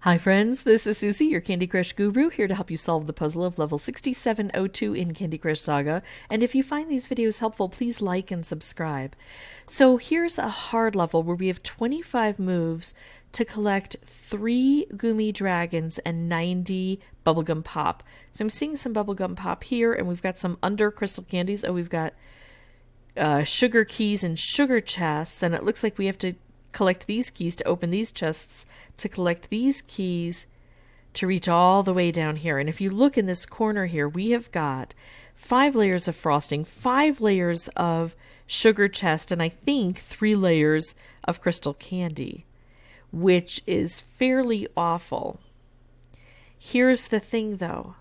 Hi friends, this is Suzy, your Candy Crush guru, here to help you solve the puzzle of level 6702 in Candy Crush Saga. And if you find these videos helpful, please like and subscribe. So here's a hard level where we have 25 moves to collect 3 Goomy Dragons and 90 Bubblegum Pop. So I'm seeing some Bubblegum Pop here, and we've got some under crystal candies. Oh, we've got sugar keys and sugar chests, and it looks like we have to collect these keys to open these chests, to collect these keys to reach all the way down here. And if you look in this corner here, we have got 5 layers of frosting, 5 layers of sugar chest, and I think 3 layers of crystal candy, which is fairly awful. Here's the thing though,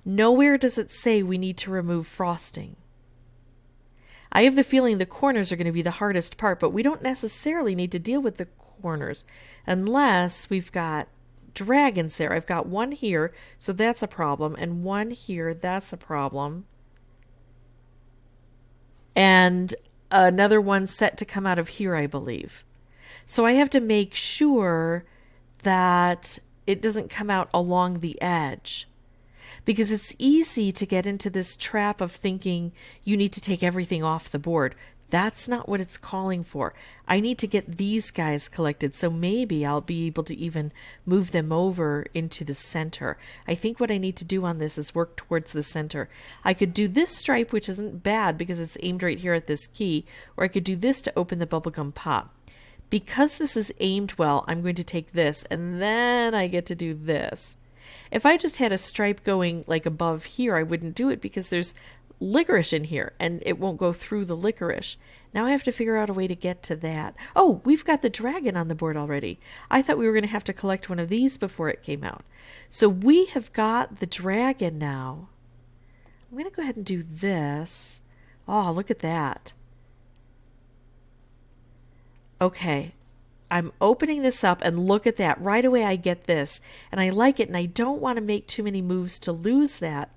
nowhere does it say we need to remove frosting. I have the feeling the corners are going to be the hardest part, but we don't necessarily need to deal with the corners unless we've got dragons there. I've got one here, so that's a problem, and one here, that's a problem. And another one set to come out of here, I believe. So I have to make sure that it doesn't come out along the edge, because it's easy to get into this trap of thinking you need to take everything off the board. That's not what it's calling for. I need to get these guys collected, so maybe I'll be able to even move them over into the center. I think what I need to do on this is work towards the center. I could do this stripe, which isn't bad because it's aimed right here at this key, or I could do this to open the Bubblegum Pop. Because this is aimed well, I'm going to take this, and then I get to do this. If I just had a stripe going like above here, I wouldn't do it because there's licorice in here and it won't go through the licorice. Now I have to figure out a way to get to that. Oh, we've got the dragon on the board already. I thought we were going to have to collect one of these before it came out. So we have got the dragon now. I'm going to go ahead and do this. Oh, look at that. Okay. I'm opening this up, and look at that. Right away I get this, and I like it, and I don't want to make too many moves to lose that,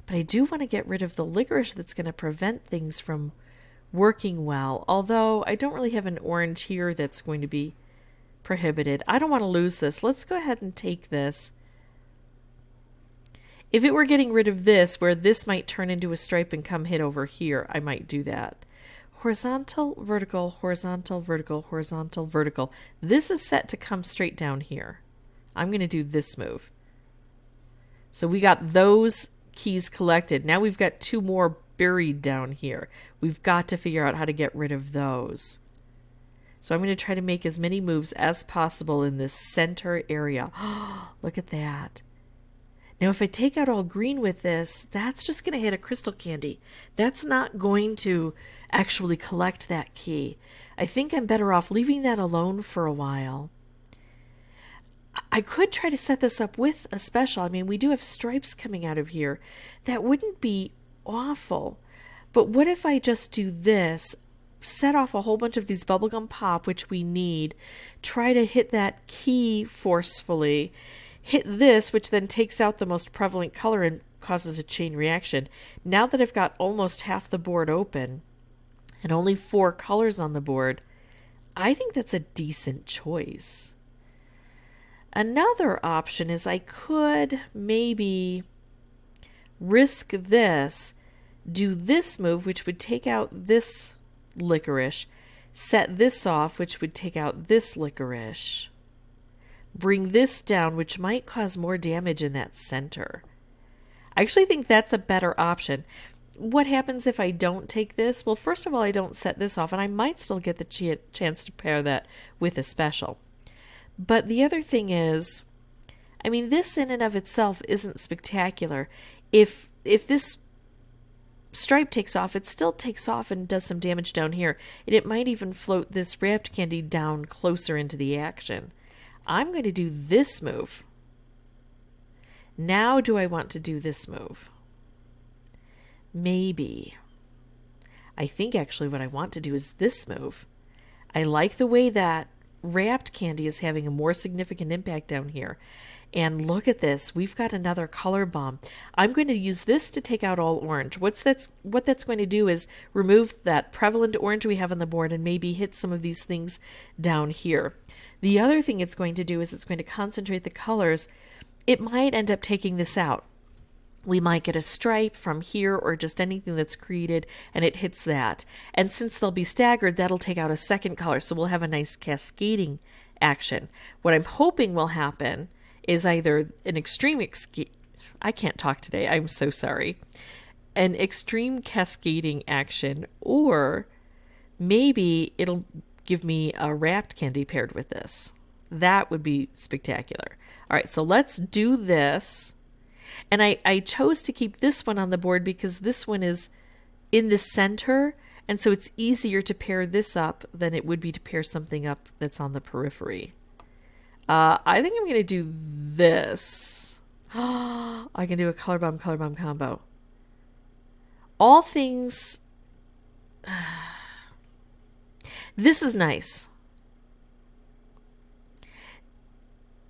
but I do want to get rid of the licorice that's going to prevent things from working well, although I don't really have an orange here that's going to be prohibited. I don't want to lose this. Let's go ahead and take this. If it were getting rid of this, where this might turn into a stripe and come hit over here, I might do that. Horizontal, vertical, horizontal, vertical, horizontal, vertical. This is set to come straight down here. I'm going to do this move. So we got those keys collected. Now we've got 2 more buried down here. We've got to figure out how to get rid of those. So I'm going to try to make as many moves as possible in this center area. Look at that. Now if I take out all green with this, that's just going to hit a crystal candy. That's not going to actually collect that key. I think I'm better off leaving that alone for a while. I could try to set this up with a special. I mean, we do have stripes coming out of here. That wouldn't be awful. But what if I just do this, set off a whole bunch of these Bubblegum Pop, which we need, try to hit that key forcefully, hit this, which then takes out the most prevalent color and causes a chain reaction. Now that I've got almost half the board open and only 4 colors on the board, I think that's a decent choice. Another option is I could maybe risk this, do this move, which would take out this licorice, set this off, which would take out this licorice, bring this down, which might cause more damage in that center. I actually think that's a better option. What happens if I don't take this? Well, first of all, I don't set this off, and I might still get the chance to pair that with a special. But the other thing is, I mean, this in and of itself isn't spectacular. If this stripe takes off, it still takes off and does some damage down here, and it might even float this wrapped candy down closer into the action. I'm going to do this move. Now do I want to do this move? Maybe. I think actually what I want to do is this move. I like the way that wrapped candy is having a more significant impact down here. And look at this. We've got another color bomb. I'm going to use this to take out all orange. What that's going to do is remove that prevalent orange we have on the board and maybe hit some of these things down here. The other thing it's going to do is it's going to concentrate the colors. It might end up taking this out. We might get a stripe from here or just anything that's created and it hits that. And since they'll be staggered, that'll take out a second color. So we'll have a nice cascading action. What I'm hoping will happen is either an extreme, I can't talk today, I'm so sorry, an extreme cascading action, or maybe it'll give me a wrapped candy paired with this. That would be spectacular. All right, so let's do this. And I chose to keep this one on the board because this one is in the center, and so it's easier to pair this up than it would be to pair something up that's on the periphery. I think I'm going to do this. I can do a color bomb combo. All things... This is nice.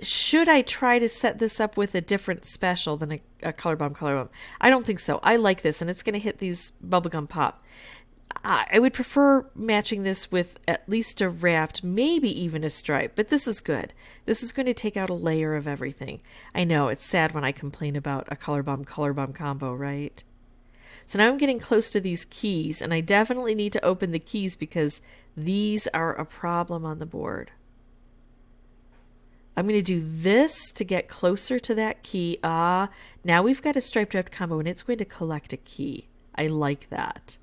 Should I try to set this up with a different special than a color bomb? I don't think so. I like this, and it's going to hit these bubblegum pop. I would prefer matching this with at least a wrapped, maybe even a stripe, but this is good. This is going to take out a layer of everything. I know, it's sad when I complain about a color bomb combo, right? So now I'm getting close to these keys, and I definitely need to open the keys because these are a problem on the board. I'm going to do this to get closer to that key. Now we've got a striped wrapped combo, and it's going to collect a key. I like that.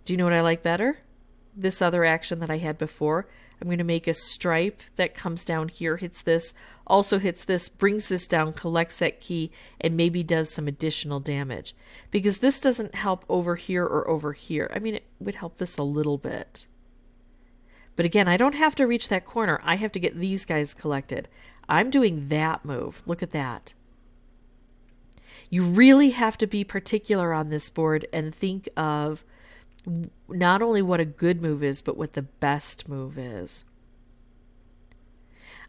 Do you know what I like better? This other action that I had before. I'm going to make a stripe that comes down here, hits this, also hits this, brings this down, collects that key, and maybe does some additional damage. Because this doesn't help over here or over here. I mean, it would help this a little bit. But again, I don't have to reach that corner. I have to get these guys collected. I'm doing that move. Look at that. You really have to be particular on this board and think of not only what a good move is, but what the best move is.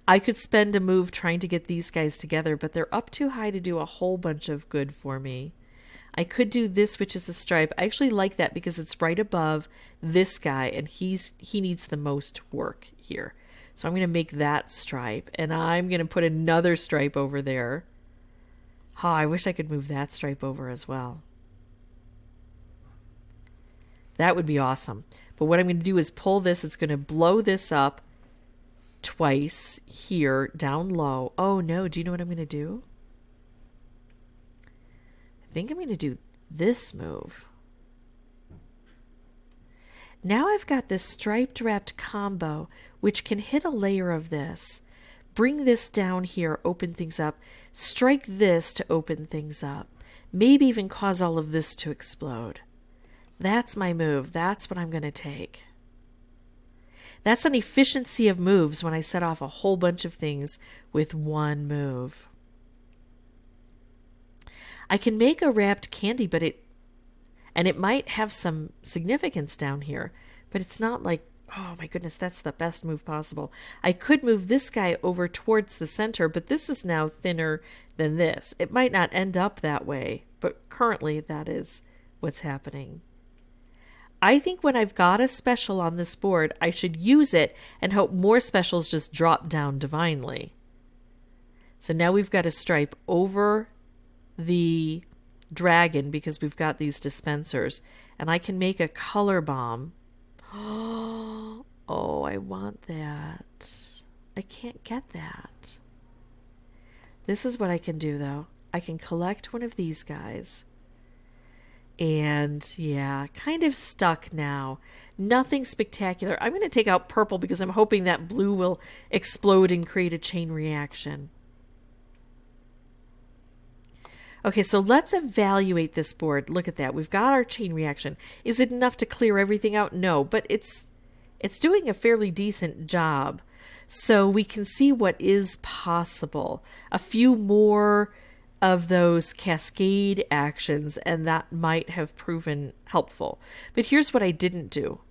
I could spend a move trying to get these guys together, but they're up too high to do a whole bunch of good for me. I could do this, which is a stripe. I actually like that because it's right above this guy, and he needs the most work here. So I'm going to make that stripe, and I'm going to put another stripe over there. Oh, I wish I could move that stripe over as well. That would be awesome. But what I'm going to do is pull this. It's going to blow this up twice here, down low. Oh, no. Do you know what I'm going to do? I think I'm going to do this move. Now I've got this striped wrapped combo, which can hit a layer of this. Bring this down here, open things up. Strike this to open things up. Maybe even cause all of this to explode. That's my move. That's what I'm going to take. That's an efficiency of moves when I set off a whole bunch of things with one move. I can make a wrapped candy, but it might have some significance down here, but it's not like, oh my goodness, that's the best move possible. I could move this guy over towards the center, but this is now thinner than this. It might not end up that way, but currently that is what's happening. I think when I've got a special on this board, I should use it and hope more specials just drop down divinely. So now we've got a stripe over the dragon because we've got these dispensers, and I can make a color bomb. Oh, I want that. I can't get that. This is what I can do though. I can collect one of these guys. And yeah, kind of stuck now. Nothing spectacular. I'm going to take out purple because I'm hoping that blue will explode and create a chain reaction. Okay, so let's evaluate this board. Look at that. We've got our chain reaction. Is it enough to clear everything out? No, but it's doing a fairly decent job. So we can see what is possible. A few more of those cascade actions, and that might have proven helpful. But here's what I didn't do.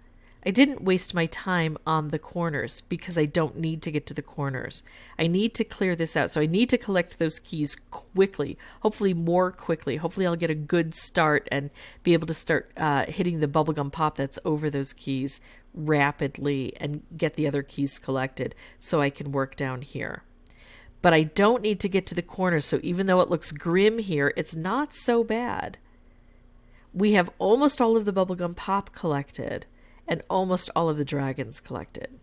I didn't waste my time on the corners because I don't need to get to the corners. I need to clear this out. So I need to collect those keys quickly, hopefully more quickly. Hopefully I'll get a good start and be able to start hitting the bubblegum pop that's over those keys rapidly and get the other keys collected so I can work down here. But I don't need to get to the corner, so even though it looks grim here, it's not so bad. We have almost all of the bubblegum pop collected and almost all of the dragons collected.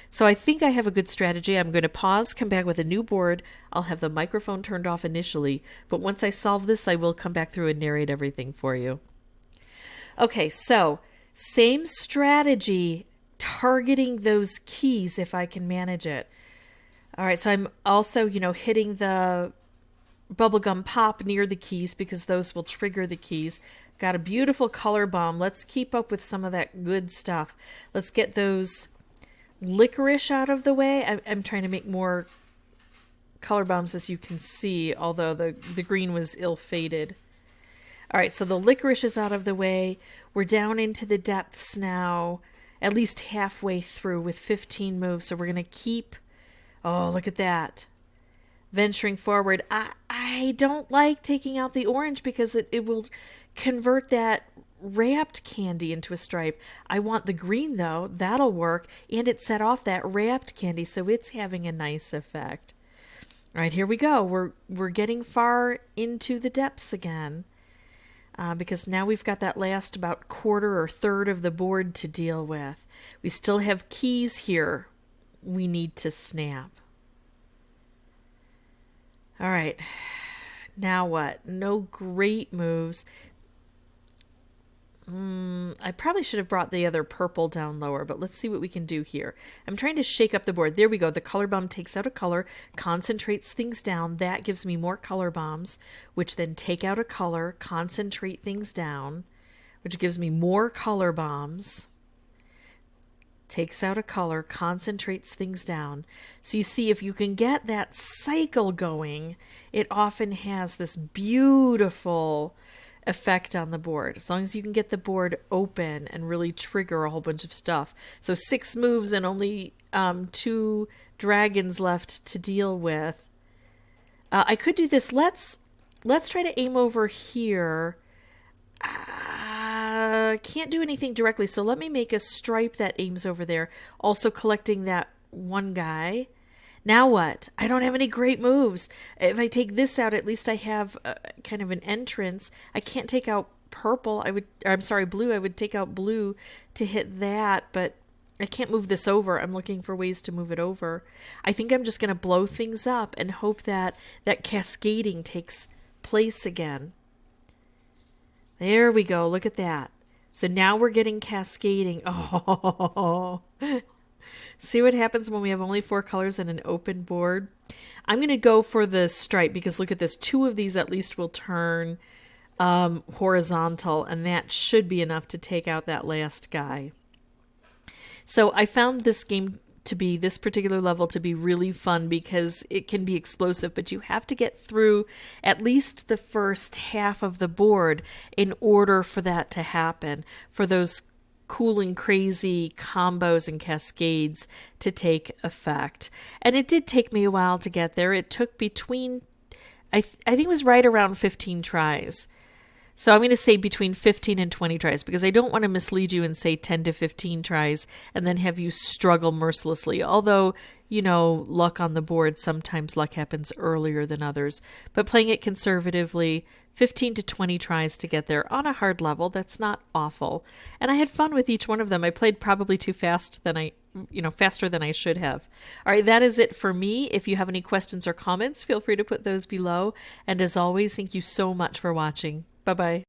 So I think I have a good strategy. I'm going to pause, come back with a new board. I'll have the microphone turned off initially, but once I solve this, I will come back through and narrate everything for you. Okay, so same strategy, targeting those keys if I can manage it. All right, so I'm also, hitting the bubblegum pop near the keys because those will trigger the keys. Got a beautiful color bomb. Let's keep up with some of that good stuff. Let's get those licorice out of the way. I'm trying to make more color bombs, as you can see, although the green was ill-fated. All right, so the licorice is out of the way. We're down into the depths now, at least halfway through with 15 moves. So we're going to keep... Oh, look at that. Venturing forward. I don't like taking out the orange because it will convert that wrapped candy into a stripe. I want the green, though. That'll work. And it set off that wrapped candy, so it's having a nice effect. All right, here we go. We're getting far into the depths again. Because now we've got that last about quarter or third of the board to deal with. We still have keys here we need to snap. All right, now what? No great moves. I probably should have brought the other purple down lower, but let's see what we can do here. I'm trying to shake up the board. There we go. The color bomb takes out a color, concentrates things down. That gives me more color bombs, which then take out a color, concentrate things down, which gives me more color bombs. Takes out a color, concentrates things down. So you see, if you can get that cycle going, it often has this beautiful effect on the board, as long as you can get the board open and really trigger a whole bunch of stuff. So 6 moves and only 2 dragons left to deal with. I could do this. Let's try to aim over here. Can't do anything directly, so let me make a stripe that aims over there, also collecting that one guy. Now what? I don't have any great moves. If I take this out, at least I have kind of an entrance. I can't take out purple. Blue. I would take out blue to hit that, but I can't move this over. I'm looking for ways to move it over. I think I'm just going to blow things up and hope that that cascading takes place again. There we go. Look at that. So now we're getting cascading. Oh, see what happens when we have only 4 colors and an open board? I'm going to go for the stripe because look at this. 2 of these at least will turn horizontal, and that should be enough to take out that last guy. So I found this particular level to be really fun because it can be explosive, but you have to get through at least the first half of the board in order for that to happen, for those cool and crazy combos and cascades to take effect. And it did take me a while to get there. It took between, I think it was right around 15 tries. So I'm going to say between 15 and 20 tries because I don't want to mislead you and say 10 to 15 tries and then have you struggle mercilessly. Although, luck on the board, sometimes luck happens earlier than others. But playing it conservatively, 15 to 20 tries to get there on a hard level, that's not awful. And I had fun with each one of them. I played probably too fast faster than I should have. All right, that is it for me. If you have any questions or comments, feel free to put those below. And as always, thank you so much for watching. Bye-bye.